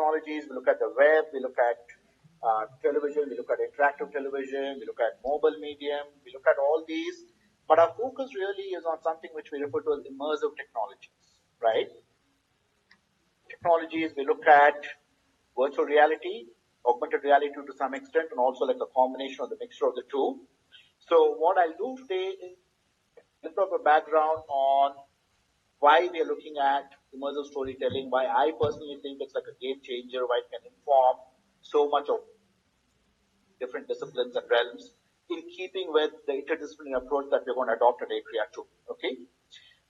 technologies, we look at the web, we look at television, we look at interactive television, we look at mobile medium, we look at all these. But our focus really is on something which we refer to as immersive technologies, right? Technologies, we look at virtual reality, augmented reality to some extent, and also like a combination of the mixture of the two. So what I'll do today is a little of a background on why we are looking at immersive storytelling, why I personally think it's like a game changer, why it can inform so much of different disciplines and realms in keeping with the interdisciplinary approach that we're going to adopt at Atria too. Okay?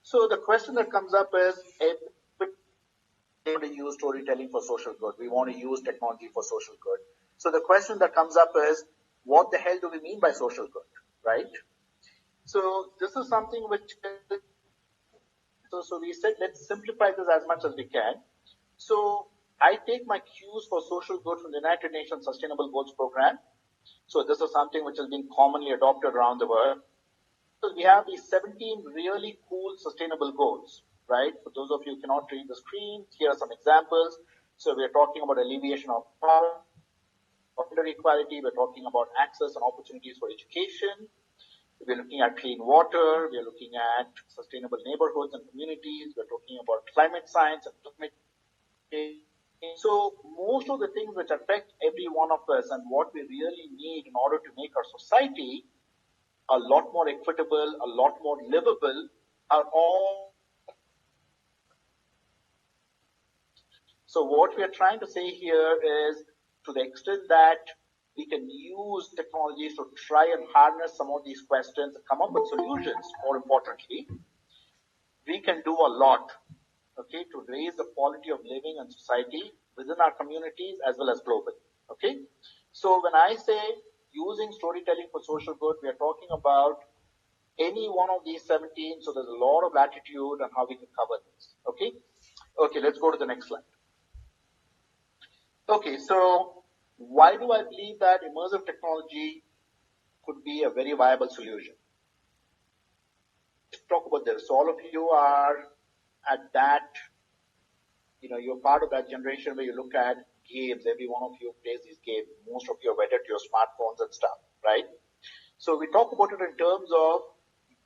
So the question that comes up is, if we want to use storytelling for social good, we want to use technology for social good. So the question that comes up is, what the hell do we mean by social good, right? So this is something which, so we said, let's simplify this as much as we can. So I take my cues for social good from the United Nations Sustainable Goals Program. So this is something which has been commonly adopted around the world. So we have these 17 really cool sustainable goals, right? For those of you who cannot read the screen, here are some examples. So we're talking about alleviation of poverty, gender equality, we're talking about access and opportunities for education, we're looking at clean water, we're looking at sustainable neighborhoods and communities, we're talking about climate science and climate change. So most of the things which affect every one of us and what we really need in order to make our society a lot more equitable, a lot more livable, are all. So what we are trying to say here is, to the extent that we can use technologies to try and harness some of these questions and come up with solutions, more importantly, we can do a lot, okay, to raise the quality of living and society within our communities as well as globally, okay? So when I say using storytelling for social good, we are talking about any one of these 17, so there's a lot of latitude on how we can cover this, okay? Okay, let's go to the next slide. Okay, so why do I believe that immersive technology could be a very viable solution? Let's talk about this. So all of you are at that, you're part of that generation where you look at games. Every one of you plays these games. Most of you are wedded to your smartphones and stuff, right? So we talk about it in terms of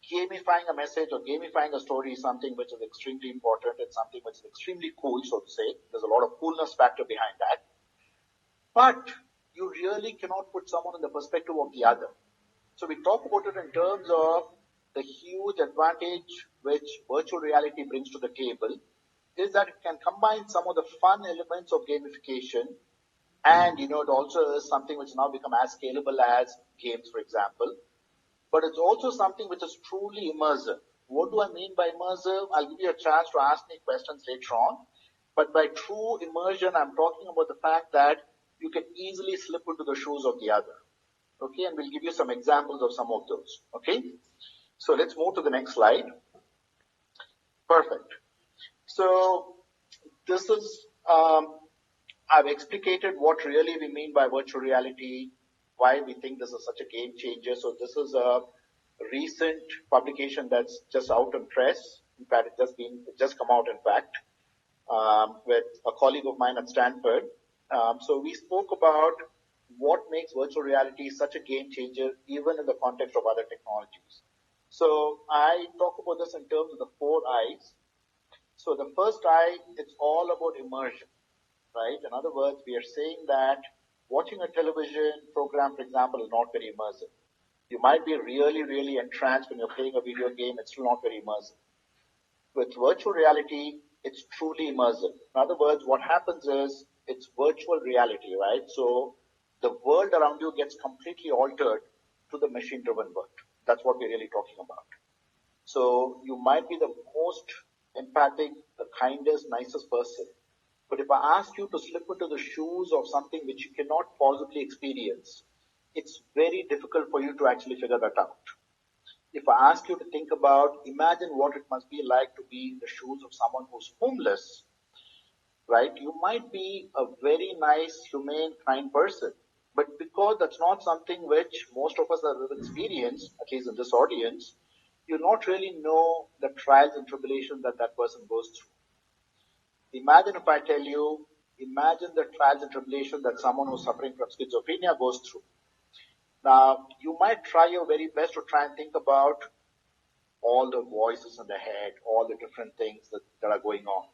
gamifying a message or gamifying a story is something which is extremely important. It's something which is extremely cool, so to say. There's a lot of coolness factor behind that. But you really cannot put someone in the perspective of the other. So we talk about it in terms of the huge advantage which virtual reality brings to the table is that it can combine some of the fun elements of gamification, and it also is something which now become as scalable as games, for example. But it's also something which is truly immersive. What do I mean by immersive? I'll give you a chance to ask me questions later on. But by true immersion, I'm talking about the fact that you can easily slip into the shoes of the other. Okay, and we'll give you some examples of some of those. Okay, so let's move to the next slide. Perfect. So this is, I've explicated what really we mean by virtual reality, why we think this is such a game changer. So this is a recent publication that's just out in press. In fact, it just come out, in fact, with a colleague of mine at Stanford. So we spoke about what makes virtual reality such a game changer, even in the context of other technologies. So I talk about this in terms of the 4 I's. So the first I, it's all about immersion, right? In other words, we are saying that watching a television program, for example, is not very immersive. You might be really, really entranced when you're playing a video game. It's still not very immersive. With virtual reality, it's truly immersive. In other words, what happens is it's virtual reality, right? So the world around you gets completely altered to the machine-driven world. That's what we're really talking about. So you might be the most empathic, the kindest, nicest person. But if I ask you to slip into the shoes of something which you cannot possibly experience, it's very difficult for you to actually figure that out. If I ask you to think about, imagine what it must be like to be in the shoes of someone who's homeless, right? You might be a very nice, humane, kind person, but because that's not something which most of us have experienced, at least in this audience, you not really know the trials and tribulations that that person goes through. Imagine if I tell you Imagine the trials and tribulations that someone who's suffering from schizophrenia goes through. Now, you might try your very best to try and think about all the voices in the head, all the different things that are going on.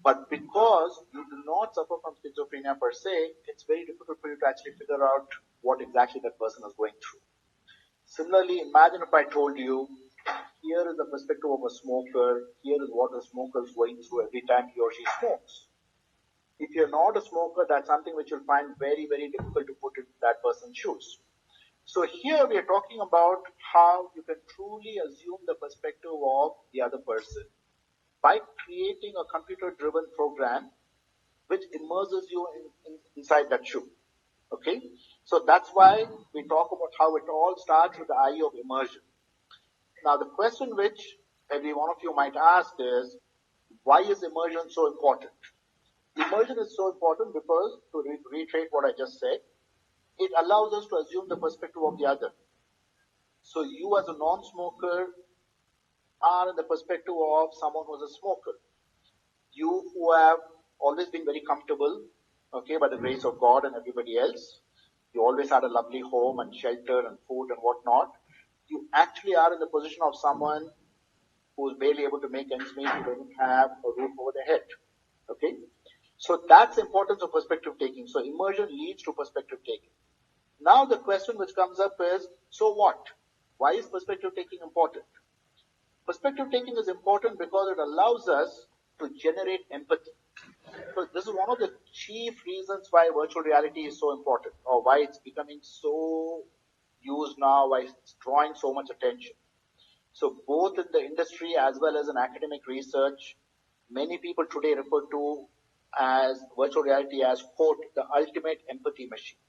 But because you do not suffer from schizophrenia per se, it's very difficult for you to actually figure out what exactly that person is going through. Similarly, imagine if I told you, here is the perspective of a smoker, here is what a smoker is going through every time he or she smokes. If you're not a smoker, that's something which you'll find very, very difficult to put in that person's shoes. So here we are talking about how you can truly assume the perspective of the other person by creating a computer-driven program which immerses you inside that shoe. Okay? So that's why we talk about how it all starts with the idea of immersion. Now, the question which every one of you might ask is, why is immersion so important? Immersion is so important because, to reiterate what I just said, it allows us to assume the perspective of the other. So you as a non-smoker are in the perspective of someone who's a smoker. You who have always been very comfortable, okay, by the grace of God and everybody else, you always had a lovely home and shelter and food and whatnot. You actually are in the position of someone who's barely able to make ends meet, who doesn't have a roof over their head. Okay? So that's the importance of perspective taking. So immersion leads to perspective taking. Now the question which comes up is, so what? Why is perspective taking important? Perspective taking is important because it allows us to generate empathy. So this is one of the chief reasons why virtual reality is so important, or why it's becoming so used now, why it's drawing so much attention. So both in the industry as well as in academic research, many people today refer to as virtual reality as, quote, the ultimate empathy machine.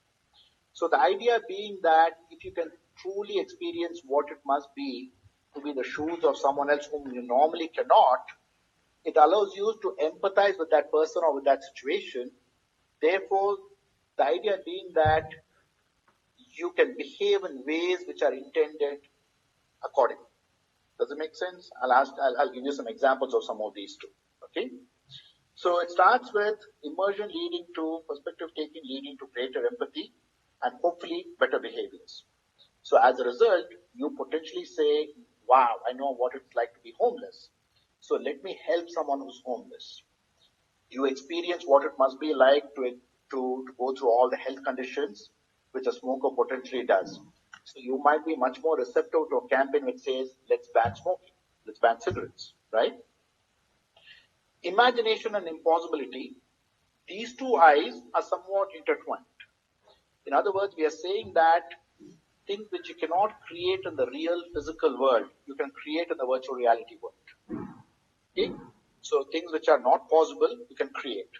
So the idea being that if you can truly experience what it must be to be the shoes of someone else whom you normally cannot, it allows you to empathize with that person or with that situation. Therefore, the idea being that you can behave in ways which are intended accordingly. Does it make sense? I'll give you some examples of some of these too. Okay. So it starts with immersion leading to perspective taking, leading to greater empathy and hopefully better behaviors. So as a result, you potentially say, wow, I know what it's like to be homeless. So let me help someone who's homeless. You experience what it must be like to go through all the health conditions which a smoker potentially does. So you might be much more receptive to a campaign which says, let's ban smoking, let's ban cigarettes, right? Imagination and impossibility, these two eyes are somewhat intertwined. In other words, we are saying that things which you cannot create in the real physical world, you can create in the virtual reality world. Okay? So things which are not possible, you can create.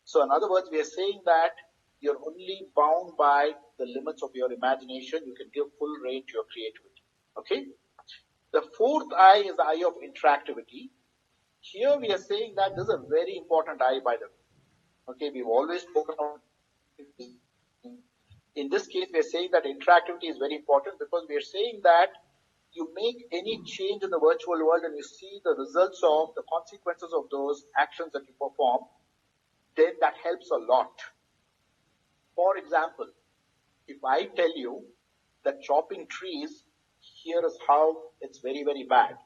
So in other words, we are saying that you're only bound by the limits of your imagination. You can give full rein to your creativity. Okay? The fourth eye is the eye of interactivity. Here we are saying that this is a very important eye, by the way. Okay, we've always spoken about. In this case, we are saying that interactivity is very important because we are saying that you make any change in the virtual world and you see the results of the consequences of those actions that you perform, then that helps a lot. For example, if I tell you that chopping trees, here is how it's very, very bad.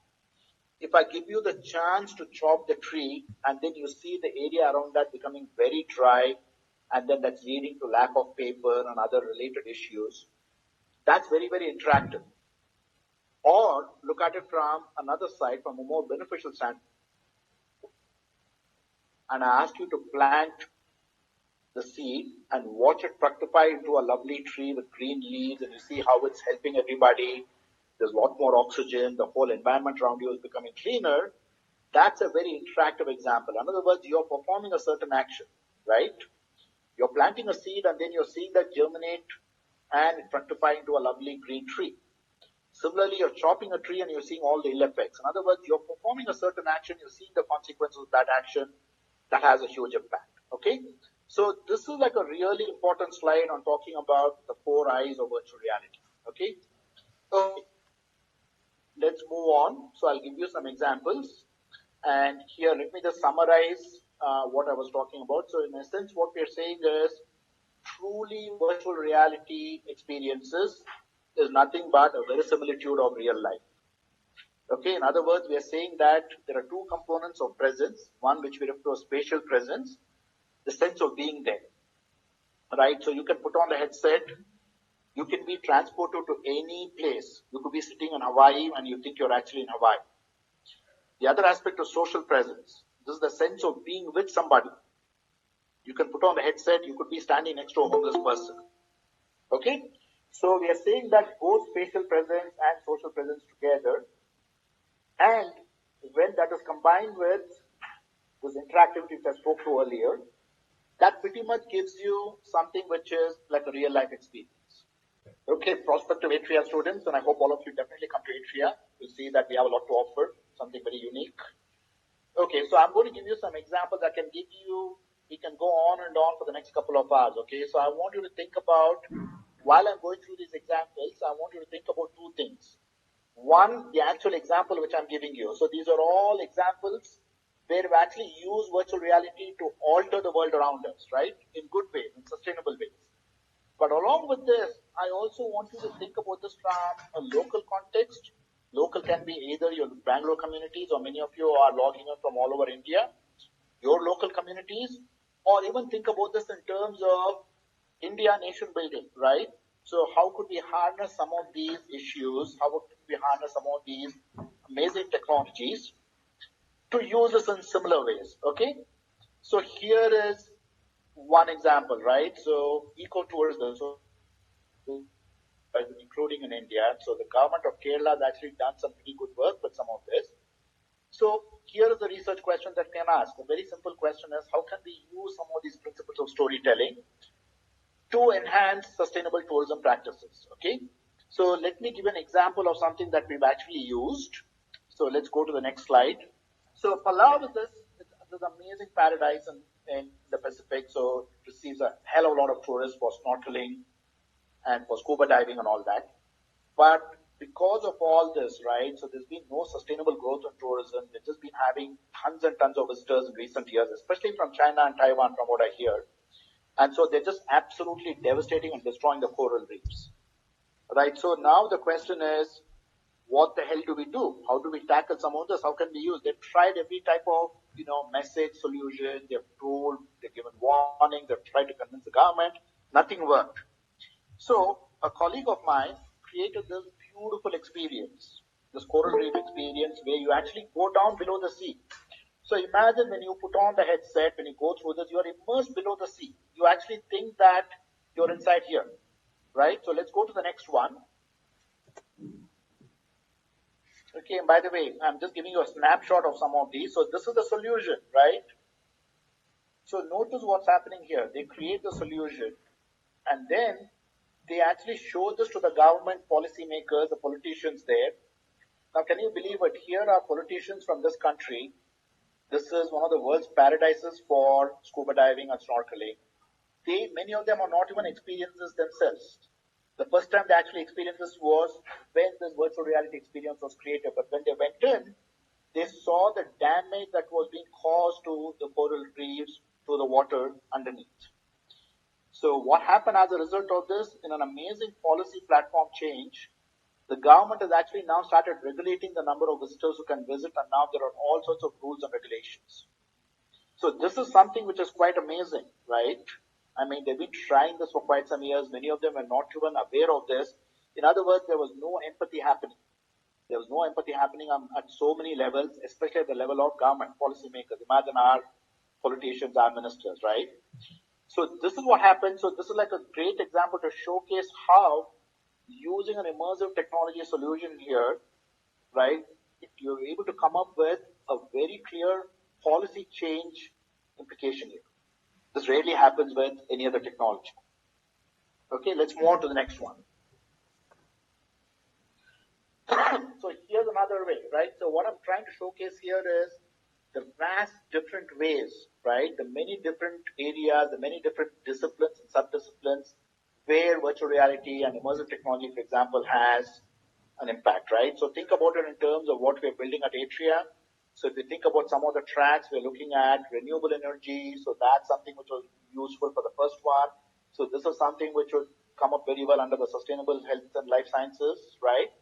If I give you the chance to chop the tree and then you see the area around that becoming very dry and then that's leading to lack of paper and other related issues, that's very, very interactive. Or look at it from another side, from a more beneficial standpoint. And I ask you to plant the seed and watch it fructify into a lovely tree with green leaves, and you see how it's helping everybody. There's a lot more oxygen. The whole environment around you is becoming cleaner. That's a very interactive example. In other words, you're performing a certain action, right? You're planting a seed and then you're seeing that germinate and fructify into a lovely green tree. Similarly, you're chopping a tree and you're seeing all the ill effects. In other words, you're performing a certain action, you're seeing the consequences of that action. That has a huge impact. Okay? So this is like a really important slide on talking about the four eyes of virtual reality. Okay? Okay. Let's move on. So I'll give you some examples. And here, let me just summarize what I was talking about. So in essence, what we're saying is truly virtual reality experiences is nothing but a verisimilitude of real life. Okay, in other words, we are saying that there are two components of presence, one which we refer to as spatial presence, the sense of being there, right? So you can put on the headset, you can be transported to any place. You could be sitting in Hawaii and you think you're actually in Hawaii. The other aspect of social presence, this is the sense of being with somebody. You can put on the headset, you could be standing next to a homeless person. Okay? So we are saying that both spatial presence and social presence together, and when that is combined with this interactivity which I spoke to earlier, that pretty much gives you something which is like a real life experience. Okay, prospective Atria students, and I hope all of you definitely come to Atria to see that we have a lot to offer, something very unique. Okay, so I'm going to give you some examples that can give you, we can go on and on for the next couple of hours. Okay, so I want you to think about, while I'm going through these examples, I want you to think about two things. One, the actual example which I'm giving you. So these are all examples where we actually use virtual reality to alter the world around us, right? In good ways, in sustainable ways. But along with this, I also want you to think about this from a local context. Local can be either your Bangalore communities, or many of you are logging in from all over India, your local communities, or even think about this in terms of India nation building, right? So how could we harness some of these issues? How could we harness some of these amazing technologies to use this in similar ways? Okay. So here is one example, right? So eco-tourism, so including in India. So the government of Kerala has actually done some pretty good work with some of this. So here is the research question that can ask. A very simple question is, how can we use some of these principles of storytelling to enhance sustainable tourism practices? Okay. So let me give an example of something that we've actually used. So let's go to the next slide. So Palau is this amazing paradise in the Pacific. So it receives a hell of a lot of tourists for snorkeling and for scuba diving and all that. But because of all this, right, so there's been no sustainable growth in tourism. They've just been having tons and tons of visitors in recent years, especially from China and Taiwan, from what I hear. And so they're just absolutely devastating and destroying the coral reefs, right? So now the question is, what the hell do we do? How do we tackle some of this? How can we use? They've tried every type of, message solution. They've told, they've given warning. They've tried to convince the government. Nothing worked. So a colleague of mine created this beautiful experience, this coral reef experience, where you actually go down below the sea. So imagine when you put on the headset, when you go through this, you're immersed below the sea. You actually think that you're inside here, right? So let's go to the next one. Okay, and by the way, I'm just giving you a snapshot of some of these. So this is the solution, right? So notice what's happening here. They create the solution, and then they actually show this to the government policymakers, the politicians there. Now, can you believe it? Here are politicians from this country. This is one of the world's paradises for scuba diving and snorkeling. Many of them are not even experienced this themselves. The first time they actually experienced this was when this virtual reality experience was created. But when they went in, they saw the damage that was being caused to the coral reefs, to the water underneath. So what happened as a result of this? In an amazing policy platform change, the government has actually now started regulating the number of visitors who can visit, and now there are all sorts of rules and regulations. So this is something which is quite amazing, right? I mean, they've been trying this for quite some years. Many of them are not even aware of this. In other words, there was no empathy happening. There was no empathy happening at so many levels, especially at the level of government policymakers. Imagine our politicians, our ministers, right? So this is what happens. So this is like a great example to showcase how using an immersive technology solution here, right, you're able to come up with a very clear policy change implication here. This rarely happens with any other technology. Okay, let's move on to the next one. So here's another way, right? So what I'm trying to showcase here is the vast different ways, right? The many different areas, the many different disciplines and sub-disciplines where virtual reality and immersive technology, for example, has an impact, right? So think about it in terms of what we're building at Atria. So if you think about some of the tracks, we're looking at renewable energy. So that's something which was useful for the first one. So this is something which would come up very well under the sustainable health and life sciences, right?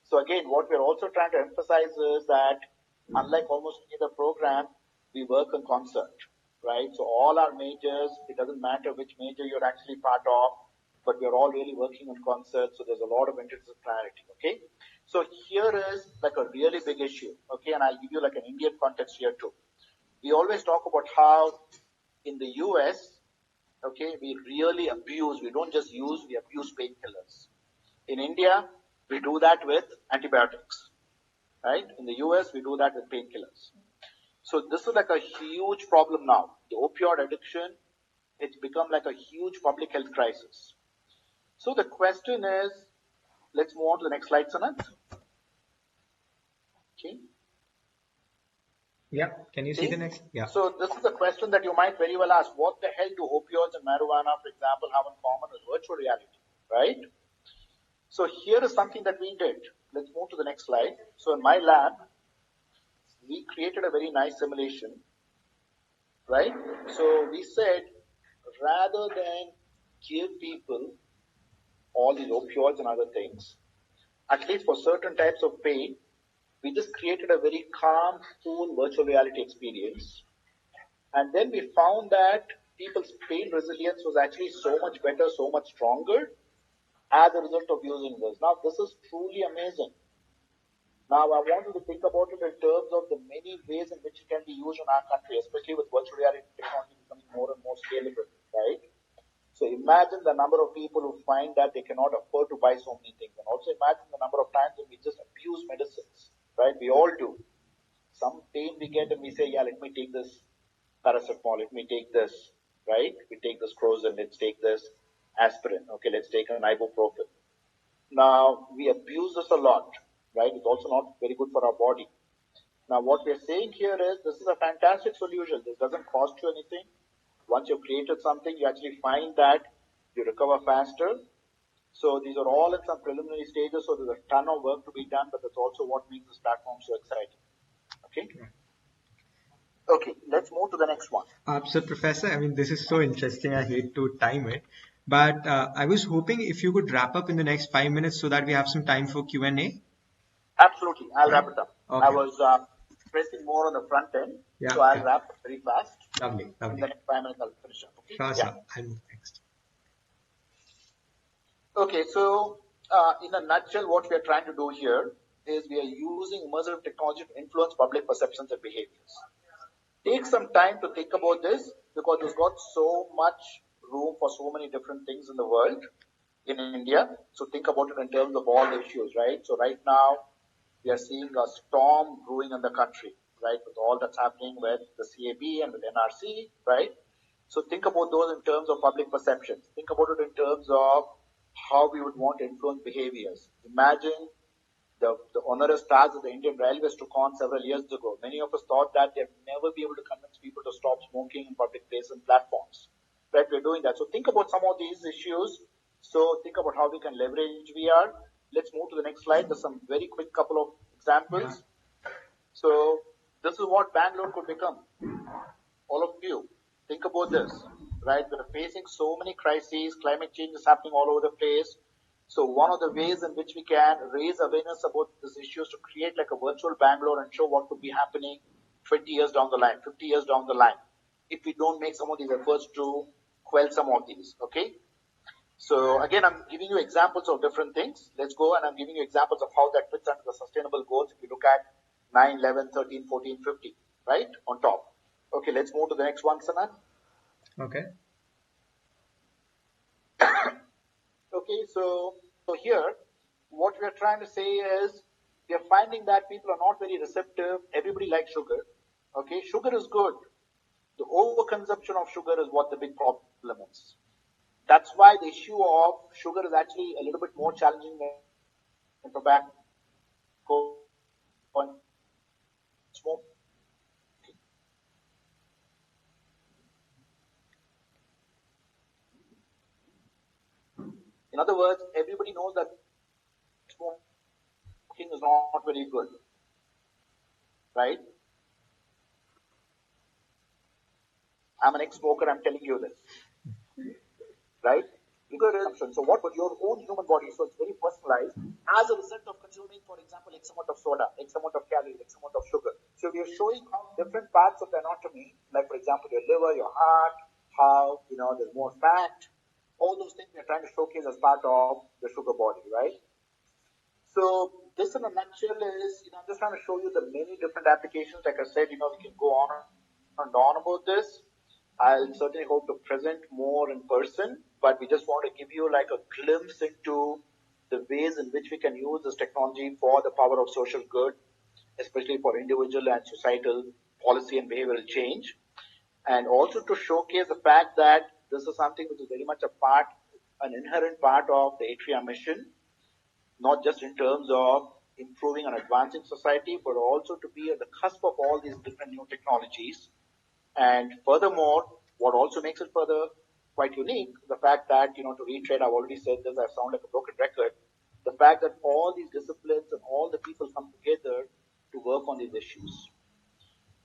So again, what we're also trying to emphasize is that unlike almost any other program, we work in concert, right? So all our majors, it doesn't matter which major you're actually part of, but we're all really working in concert. So there's a lot of interdisciplinarity, okay? So here is like a really big issue, okay? And I'll give you like an Indian context here too. We always talk about how in the US, okay, we really abuse, we don't just use, we abuse painkillers. In India, we do that with antibiotics, right? In the US, we do that with painkillers. So this is like a huge problem now. The opioid addiction, it's become like a huge public health crisis. So the question is, let's move on to the next slide, Sanat. Okay. Yeah, can you see the next? Yeah. So this is a question that you might very well ask. What the hell do opioids and marijuana, for example, have in common with virtual reality, right? So here is something that we did. Let's move to the next slide. So in my lab, we created a very nice simulation, right? So we said, rather than give people all these opioids and other things, at least for certain types of pain, we just created a very calm, cool virtual reality experience. And then we found that people's pain resilience was actually so much better, so much stronger as a result of using this. Now, this is truly amazing. Now, I want you to think about it in terms of the many ways in which it can be used in our country, especially with virtual reality technology becoming more and more scalable, right? So imagine the number of people who find that they cannot afford to buy so many things. And also imagine the number of times when we just abuse medicines, right? We all do. Some pain we get and we say, yeah, let me take this paracetamol, let me take this, right? We take this Crozin, let's take this aspirin, okay, let's take an ibuprofen. Now, we abuse this a lot, right? It's also not very good for our body. Now, what we're saying here is this is a fantastic solution. This doesn't cost you anything. Once you've created something, you actually find that you recover faster. So these are all in some preliminary stages, so there's a ton of work to be done, but that's also what makes this platform so exciting. Okay? Okay, let's move to the next one. So, Professor, I mean, this is so interesting. I hate to time it, but I was hoping if you could wrap up in the next 5 minutes so that we have some time for Q&A. Absolutely, I'll wrap it up. Okay. I was pressing more on the front end, so I'll wrap very fast. Lovely. In the next 5 minutes, I'll finish up. Okay? Sure, sir. I'll move next. Okay, so in a nutshell, what we are trying to do here is we are using immersive technology to influence public perceptions and behaviors. Take some time to think about this because there's got so much room for so many different things in the world, in India. So think about it in terms of all the issues, right? So right now, we are seeing a storm brewing in the country, right? With all that's happening with the CAB and with NRC, right? So think about those in terms of public perceptions. Think about it in terms of how we would want to influence behaviors. Imagine the onerous task that the Indian Railways took on several years ago. Many of us thought that they'd never be able to convince people to stop smoking in public places and platforms. Right, we're doing that. So think about some of these issues. So think about how we can leverage VR. Let's move to the next slide. There's some very quick couple of examples. So this is what Bangalore could become. All of you, think about this, right? We're facing so many crises. Climate change is happening all over the place. So one of the ways in which we can raise awareness about this issue is to create like a virtual Bangalore and show what could be happening 20 years down the line, 50 years down the line, if we don't make some of these efforts to quell some of these, okay? So again, I'm giving you examples of different things. Let's go and I'm giving you examples of how that fits under the sustainable goals. If you look at 9, 11, 13, 14, 15, right, on top. Okay, let's move to the next one, Sanat. Okay. Okay, so here, what we are trying to say is, we are finding that people are not very receptive. Everybody likes sugar. Okay, sugar is good. The overconsumption of sugar is what the big problem is. That's why the issue of sugar is actually a little bit more challenging than tobacco and smoke. In other words, everybody knows that smoking is not very good, right? I'm an ex-smoker, I'm telling you this, right? So what would your own human body, so it's very personalized, as a result of consuming, for example, X amount of soda, X amount of calories, X amount of sugar. So we are showing how different parts of the anatomy, like for example, your liver, your heart, how, there's more fat, all those things we are trying to showcase as part of the sugar body, right? So this in a nutshell is, I'm just trying to show you the many different applications. Like I said, we can go on and on about this. I'll certainly hope to present more in person, but we just want to give you like a glimpse into the ways in which we can use this technology for the power of social good, especially for individual and societal policy and behavioral change. And also to showcase the fact that this is something which is very much an inherent part of the Atria mission, not just in terms of improving and advancing society, but also to be at the cusp of all these different new technologies. And furthermore, what also makes it further quite unique, the fact that, to reiterate, I've already said this, I sound like a broken record, the fact that all these disciplines and all the people come together to work on these issues.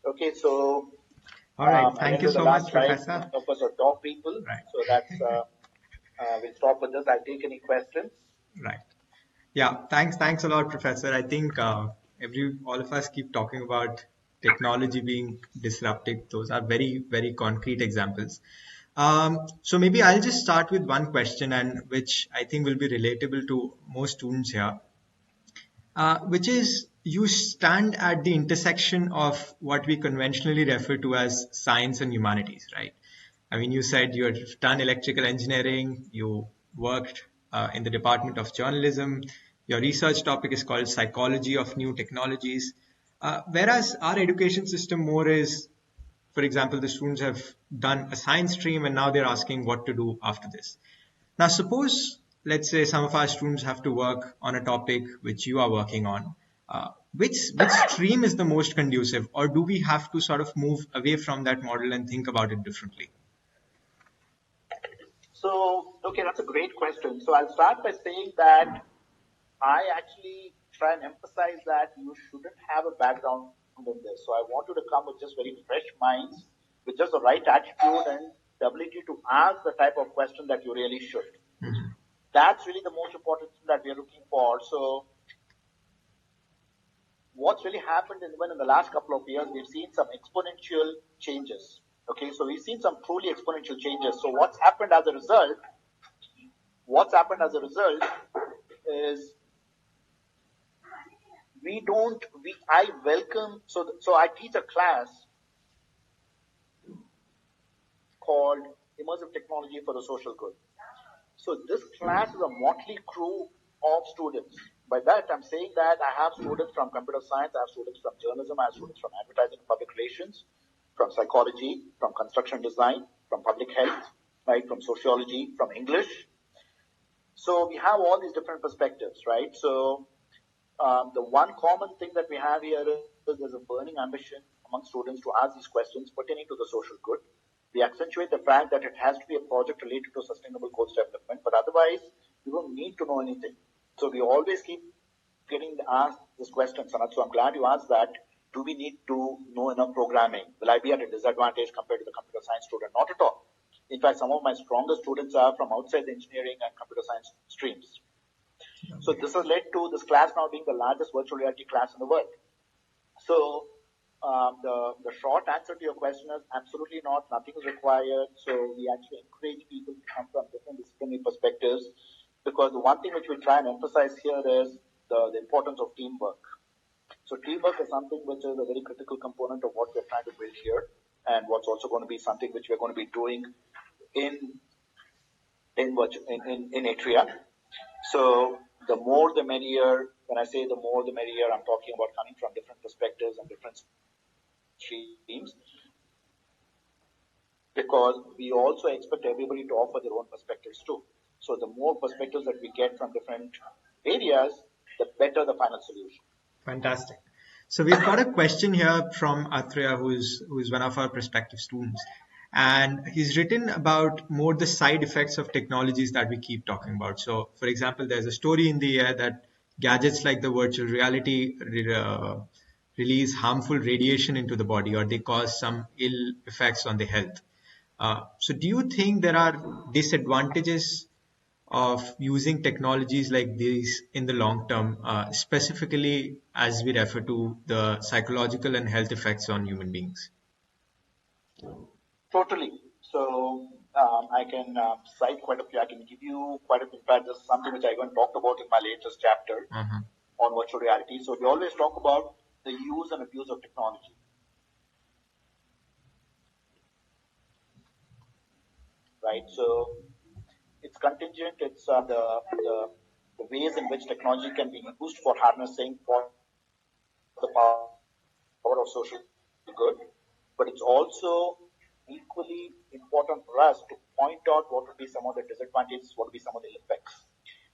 Okay, so All right. I Thank you ended the so last much, slide. Professor. Of course, are top people. Right. So that's, we'll stop with this. I'll take any questions. Right. Yeah, thanks a lot, Professor. I think all of us keep talking about technology being disruptive. Those are very, very concrete examples. So maybe I'll just start with one question, and which I think will be relatable to most students here, which is you stand at the intersection of what we conventionally refer to as science and humanities, right? I mean, you said you had done electrical engineering, you worked in the Department of Journalism, your research topic is called Psychology of New Technologies, whereas our education system more is, for example, the students have done a science stream and now they're asking what to do after this. Now, suppose, let's say some of our students have to work on a topic which you are working on. Which stream is the most conducive, or do we have to sort of move away from that model and think about it differently? So, okay, that's a great question. So I'll start by saying that I actually try and emphasize that you shouldn't have a background in this. So I want you to come with just very fresh minds, with just the right attitude and the ability to ask the type of question that you really should. Mm-hmm. That's really the most important thing that we're looking for. So what's really happened even in the last couple of years, we've seen some exponential changes. Okay, so we've seen some truly exponential changes. So what's happened as a result is I welcome, so I teach a class called Immersive Technology for the Social Good. So this class is a motley crew of students. By that, I'm saying that I have students from computer science, I have students from journalism, I have students from advertising and public relations, from psychology, from construction design, from public health, right, from sociology, from English. So we have all these different perspectives, right? So the one common thing that we have here is there's a burning ambition among students to ask these questions pertaining to the social good. We accentuate the fact that it has to be a project related to sustainable goals development, but otherwise, you don't need to know anything. So we always keep getting asked this question, Sanat. So I'm glad you asked that. Do we need to know enough programming? Will I be at a disadvantage compared to the computer science student? Not at all. In fact, some of my strongest students are from outside the engineering and computer science streams. So this has led to this class now being the largest virtual reality class in the world. So the short answer to your question is absolutely not. Nothing is required. So we actually encourage people to come from different disciplinary perspectives, because the one thing which we try and emphasize here is the importance of teamwork. So teamwork is something which is a very critical component of what we're trying to build here, and what's also going to be something which we're going to be doing in Atria. So the more the merrier. When I say the more the merrier, I'm talking about coming from different perspectives and different streams, because we also expect everybody to offer their own perspectives too. So the more perspectives that we get from different areas, the better the final solution. Fantastic. So we've got a question here from Atria, who's one of our prospective students. And he's written about more the side effects of technologies that we keep talking about. So, for example, there's a story in the air that gadgets like the virtual reality release harmful radiation into the body, or they cause some ill effects on the health. So do you think there are disadvantages of using technologies like these in the long term, specifically as we refer to the psychological and health effects on human beings? Totally. So I can cite quite a few. I can give you quite a few. In fact, this is something which I even talked about in my latest chapter Uh-huh. on virtual reality. So we always talk about the use and abuse of technology, right? So it's contingent. It's the ways in which technology can be used for harnessing for the power of social good, but it's also equally important for us to point out what would be some of the disadvantages, what would be some of the effects.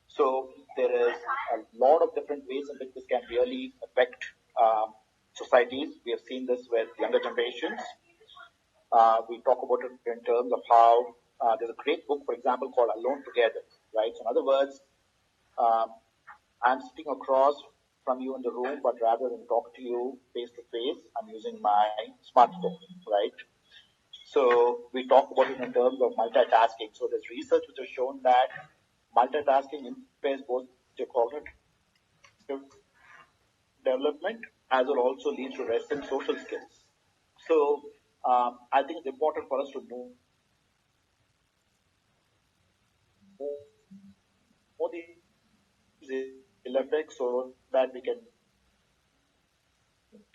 So there is a lot of different ways in which this can really affect societies. We have seen this with younger generations. We talk about it in terms of how there's a great book, for example, called Alone Together, right? So in other words, um, I'm sitting across from you in the room, but rather than talk to you face to face, I'm using my smartphone, right? So we talk about it in terms of multitasking. So there's research which has shown that multitasking impairs both your cognitive development as well also leads to rest and social skills. So I think it's important for us to know these ill effects so that we can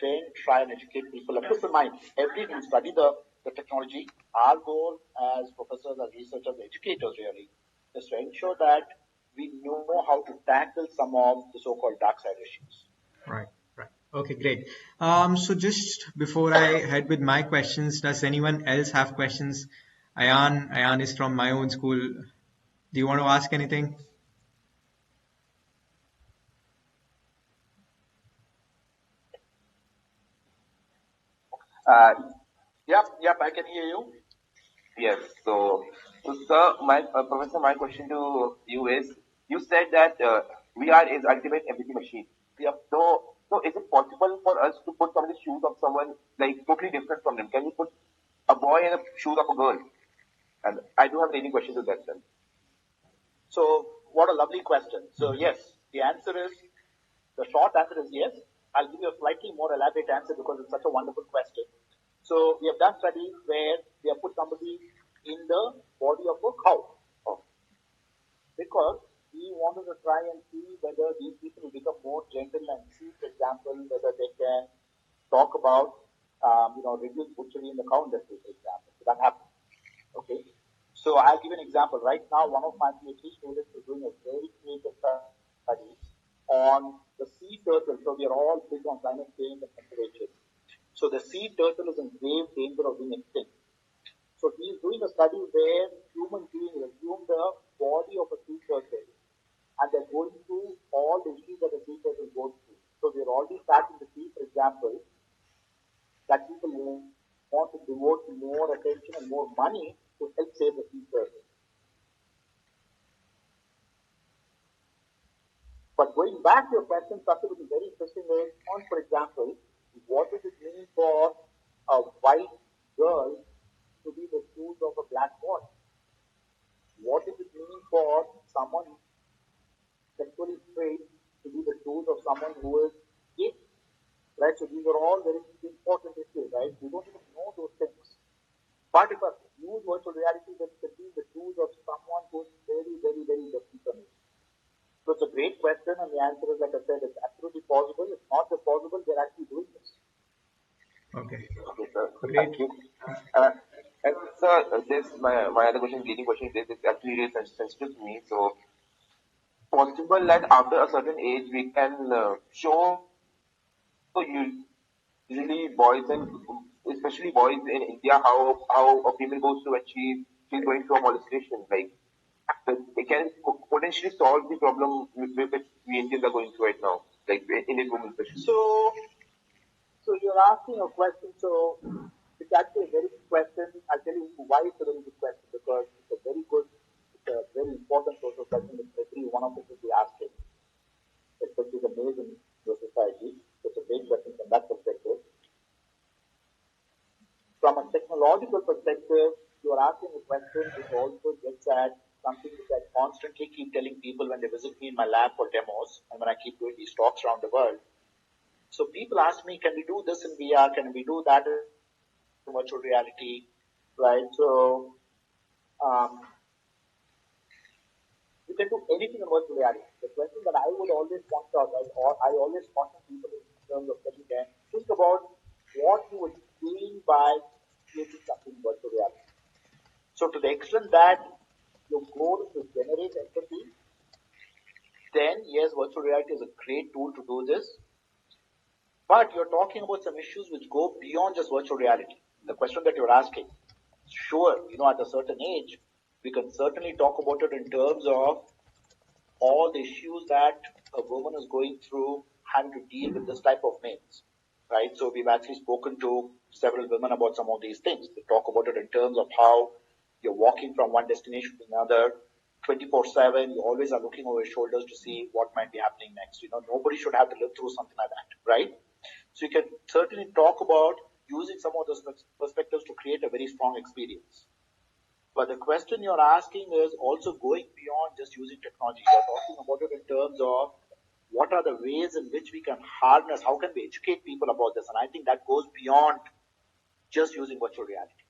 then try and educate people. And keep in mind, every time we study the technology, our goal as professors, as researchers, educators really, is to ensure that we know how to tackle some of the so-called dark side issues. Right, right. Okay, great. So just before I head with my questions, does anyone else have questions? Ayan is from my own school. Do you want to ask anything? Uh, Yep, I can hear you. yes. So sir, professor, my question to you is: you said that VR is ultimate empathy machine. Yep. So is it possible for us to put some of the shoes of someone like totally different from them? Can you put a boy in the shoes of a girl? And I do have any question to that, sir. So what a lovely question. So yes, the short answer is yes. I'll give you a slightly more elaborate answer because it's such a wonderful question. So we have done studies where we have put somebody in the body of a cow. Because we wanted to try and see whether these people will become more gentle and see, for example, whether they can talk about, reduce butchery in the cow industry, for example. So that happened. Okay. So I'll give you an example. Right now, one of my PhD students is doing a very creative study on the sea turtle. So we are all big on climate change and conservation. So the sea turtle is in grave danger of being extinct. So he is doing a study where human beings assume the body of a sea turtle and they're going through all the issues that a sea turtle goes through. So we're already starting to see, for example, that people want to devote more attention and more money to help save the sea turtle. But going back to your question, something which is very interesting is, on, for example, what does it mean for a white girl to be the shoes of a black boy? What does it mean for someone sexually straight to be the shoes of someone who is gay? Right? So these are all very important issues, right? We don't even know those things. But if I use virtual reality, then it can be the shoes of someone who is very, very, very different from me. So it's a great question, and the answer is, like I said, it's absolutely possible. It's not just possible, they're actually doing this. Okay, Okay, sir. So great. thank you. Uh, and sir, this my other question, leading question, this is actually really sensitive to me. So possible that after a certain age we can show usually boys and especially boys in India how a female goes through when she's going through a molestation. Like it can potentially solve the problem which we Indians are going through right now, like Indian women especially. So you're asking a question. So it's actually a very good question. I'll tell you why it's a very good question because it's a very important social question that every one of us should be asking, especially the males in the society. It's a great question from that perspective. From a technological perspective, you are asking a question which also gets at something which I constantly keep telling people when they visit me in my lab for demos and when I keep doing these talks around the world. So people ask me, can we do this in VR? Can we do that in virtual reality? Right? So um, you can do anything in virtual reality. The question that I would always point out, right, or I always caution people in terms of telling them, think about what you would gain by creating something in virtual reality. So to the extent that your goal is to generate empathy, then yes, virtual reality is a great tool to do this. But you're talking about some issues which go beyond just virtual reality. The question that you're asking, sure, at a certain age, we can certainly talk about it in terms of all the issues that a woman is going through having to deal with this type of males, right? So we've actually spoken to several women about some of these things. They talk about it in terms of how you're walking from one destination to another 24/7. You always are looking over your shoulders to see what might be happening next. Nobody should have to live through something like that, right? So you can certainly talk about using some of those perspectives to create a very strong experience. But the question you're asking is also going beyond just using technology. You're talking about it in terms of what are the ways in which we can harness, how can we educate people about this? And I think that goes beyond just using virtual reality.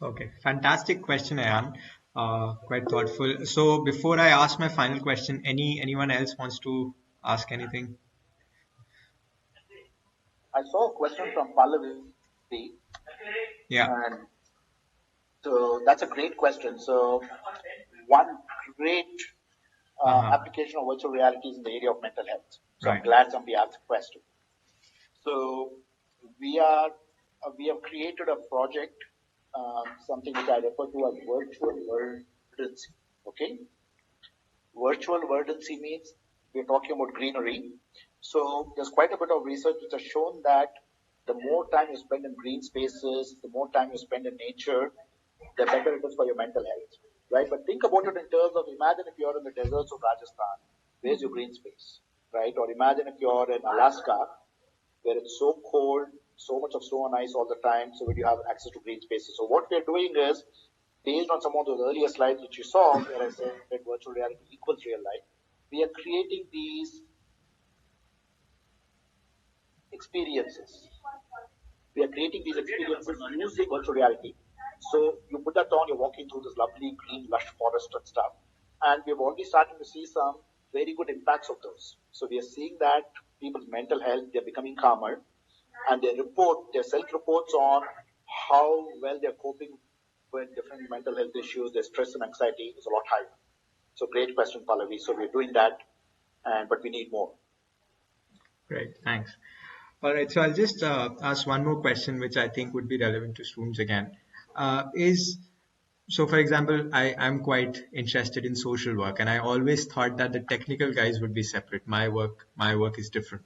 Okay, fantastic question, Ayan. Quite thoughtful. So before I ask my final question, anyone else wants to ask anything? I saw a question from Pallavi, Yeah. and so that's a great question. So one great Uh-huh. application of virtual reality is in the area of mental health. So I'm Right. glad somebody asked the question. So we are we have created a project, something which I refer to as virtual verdancy. Okay, virtual verdancy means we're talking about greenery. So there's quite a bit of research which has shown that the more time you spend in green spaces, the more time you spend in nature, the better it is for your mental health, right? But think about it in terms of imagine if you're in the deserts of Rajasthan, where's your green space, right? Or imagine if you're in Alaska, where it's so cold, so much of snow and ice all the time, so where you have access to green spaces. So what we're doing is, based on some of those earlier slides which you saw, where I said that virtual reality equals real life, we are creating these experiences. We are creating these experiences using virtual reality. So you put that on, you're walking through this lovely green, lush forest and stuff. And we've already started to see some very good impacts of those. So we are seeing that people's mental health, they're becoming calmer, and their self-reports on how well they're coping with different mental health issues, their stress and anxiety is a lot higher. So great question, Pallavi. So we're doing that, but we need more. Great. Thanks. All right. So I'll just ask one more question, which I think would be relevant to students again. Is so, for example, I'm quite interested in social work, and I always thought that the technical guys would be separate. My work is different.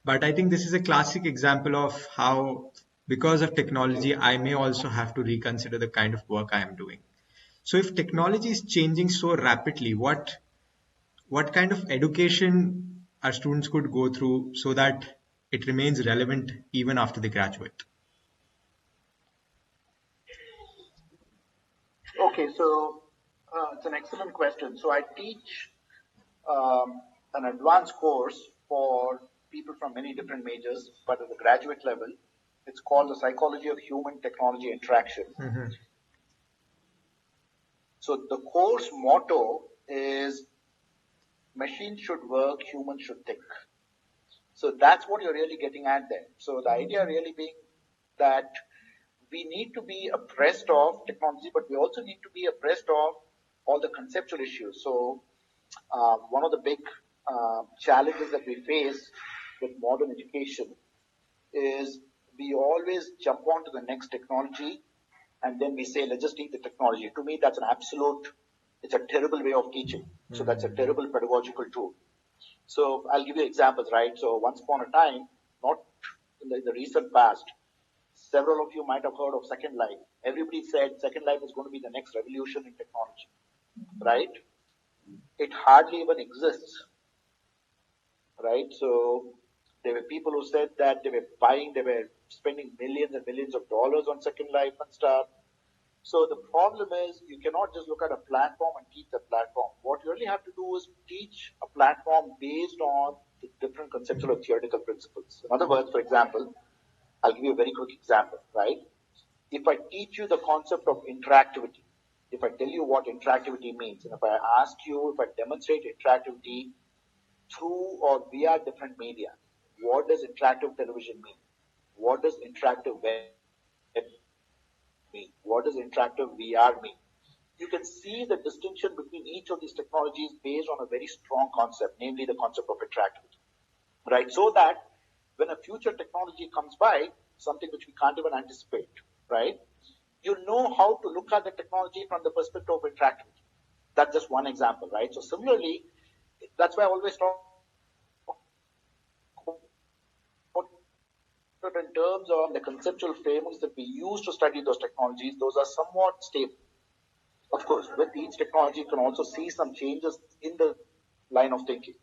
But I think this is a classic example of how, because of technology, I may also have to reconsider the kind of work I am doing. So if technology is changing so rapidly, what kind of education our students could go through so that it remains relevant even after they graduate? Okay, so it's an excellent question. So I teach an advanced course for people from many different majors, but at the graduate level, it's called the Psychology of Human Technology Interaction. Mm-hmm. So the course motto is machines should work, humans should think. So that's what you're really getting at there. So the idea really being that we need to be abreast of technology, but we also need to be abreast of all the conceptual issues. So one of the big challenges that we face with modern education is we always jump onto the next technology and then we say, let's just teach the technology. To me, that's an absolute, it's a terrible way of teaching. So that's a terrible pedagogical tool. So I'll give you examples, right? So once upon a time, not in the recent past, several of you might have heard of Second Life. Everybody said Second Life is going to be the next revolution in technology, right? It hardly even exists, right? So there were people who said that they were spending millions and millions of dollars on Second Life and stuff. So the problem is you cannot just look at a platform and teach the platform. What you really have to do is teach a platform based on the different conceptual or theoretical principles. In other words, for example, I'll give you a very quick example, right? If I teach you the concept of interactivity, if I tell you what interactivity means, and if I ask you, if I demonstrate interactivity through or via different media, what does interactive television mean? What does interactive web mean? What does interactive VR mean? You can see the distinction between each of these technologies based on a very strong concept, namely the concept of interactivity, right? So that when a future technology comes by, something which we can't even anticipate, right? You know how to look at the technology from the perspective of interactivity. That's just one example, right? So similarly, that's why I always talk in terms of the conceptual frameworks that we use to study those technologies. Those are somewhat stable. Of course, with each technology, you can also see some changes in the line of thinking.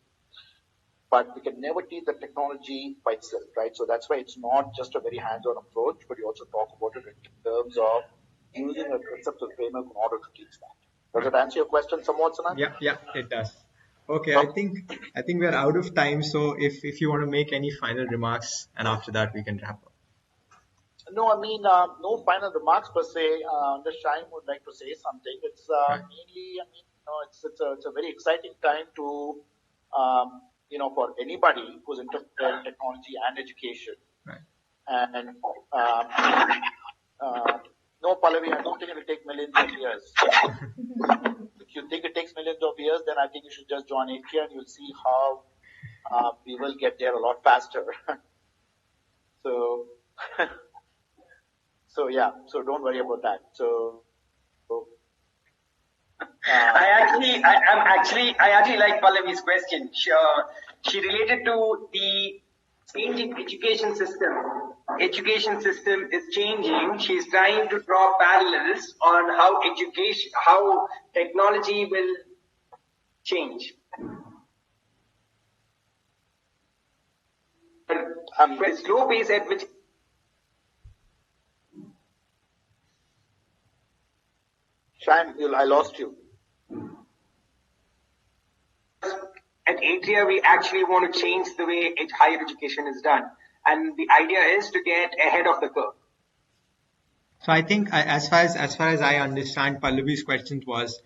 But we can never teach the technology by itself, right? So that's why it's not just a very hands-on approach, but you also talk about it in terms of using a conceptual framework in order to teach that. Does that answer your question somewhat, Sanat? Yeah, it does. Okay, Okay. I think we're out of time. So if you want to make any final remarks, and after that we can wrap up. No, I mean, no final remarks per se. Unless Shaim would like to say something. It's Right. mainly, I mean, it's a very exciting time to, for anybody who's interested in technology and education. Right. And no, Pallavi, I don't think it will take millions of years. If you think it takes millions of years, then I think you should just join Atria and you'll see how we will get there a lot faster. So, yeah, so don't worry about that. So, I actually like Pallavi's question. She related to the changing education system. Education system is changing. She's trying to draw parallels on how technology will change. The slow pace at which Shaim, I lost you. At Atria, we actually want to change the way higher education is done. And the idea is to get ahead of the curve. So I think as far as I understand, Pallavi's question was,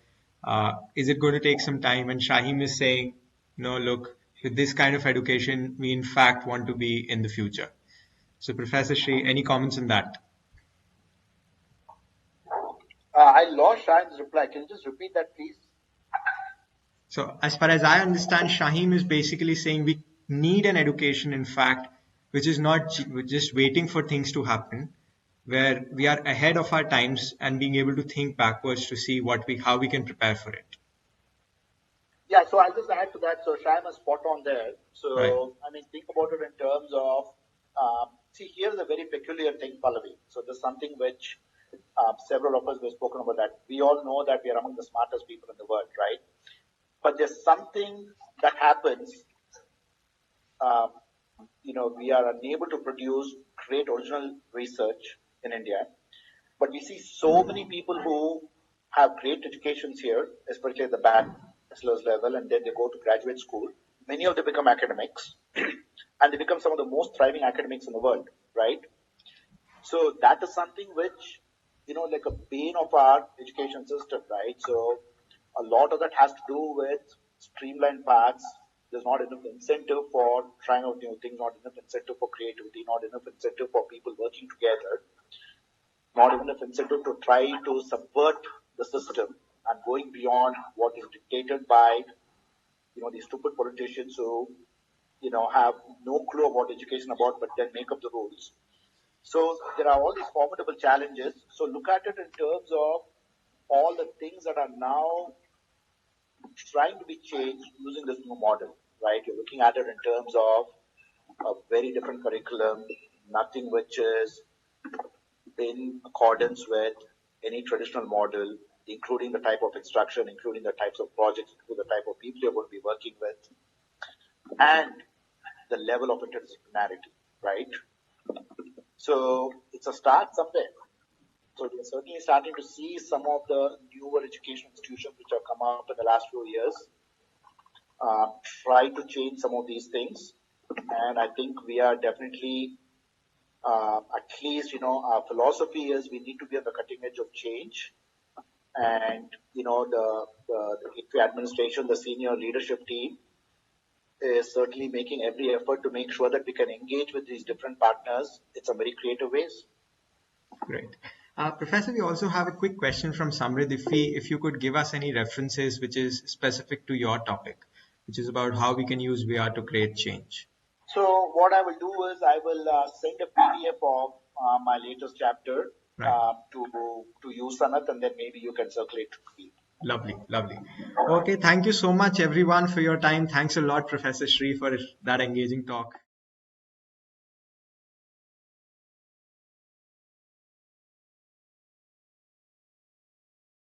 is it going to take some time? And Shahim is saying, no, look, with this kind of education, we in fact want to be in the future. So Professor Shri, any comments on that? I lost Shaim's reply. Can you just repeat that, please? So as far as I understand, Shahim is basically saying we need an education, in fact, which is not just waiting for things to happen, where we are ahead of our times and being able to think backwards to see how we can prepare for it. Yeah, so I'll just add to that. So Shaim is spot on there. So, Right. I mean, think about it in terms of, see, here's a very peculiar thing, Pallavi. So there's something which several of us have spoken about that. We all know that we are among the smartest people in the world, right? But there's something that happens, we are unable to produce great original research in India. But we see so many people who have great educations here, especially at the bachelor's level, and then they go to graduate school. Many of them become academics, and they become some of the most thriving academics in the world, right? So that is something which, like a bane of our education system, right? So a lot of that has to do with streamlined paths. There's not enough incentive for trying out new things, not enough incentive for creativity, not enough incentive for people working together, not enough incentive to try to subvert the system and going beyond what is dictated by, these stupid politicians who, have no clue about education but then make up the rules. So there are all these formidable challenges. So look at it in terms of all the things that are now trying to be changed using this new model, right? You're looking at it in terms of a very different curriculum, nothing which is in accordance with any traditional model, including the type of instruction, including the types of projects, including the type of people you're going to be working with, and the level of interdisciplinarity, right? So it's a start somewhere. So we're certainly starting to see some of the newer education institutions which have come up in the last few years try to change some of these things. And I think we are definitely, at least, our philosophy is we need to be on the cutting edge of change. And, the ITRI administration, the senior leadership team is certainly making every effort to make sure that we can engage with these different partners in some very creative ways. Great. Professor, we also have a quick question from Samrid. If you could give us any references which is specific to your topic, which is about how we can use VR to create change. So what I will do is I will send a PDF of my latest chapter Right. to you, Sanat, and then maybe you can circulate to me. Lovely, lovely. Okay, thank you so much everyone for your time. Thanks a lot, Professor Shri, for that engaging talk.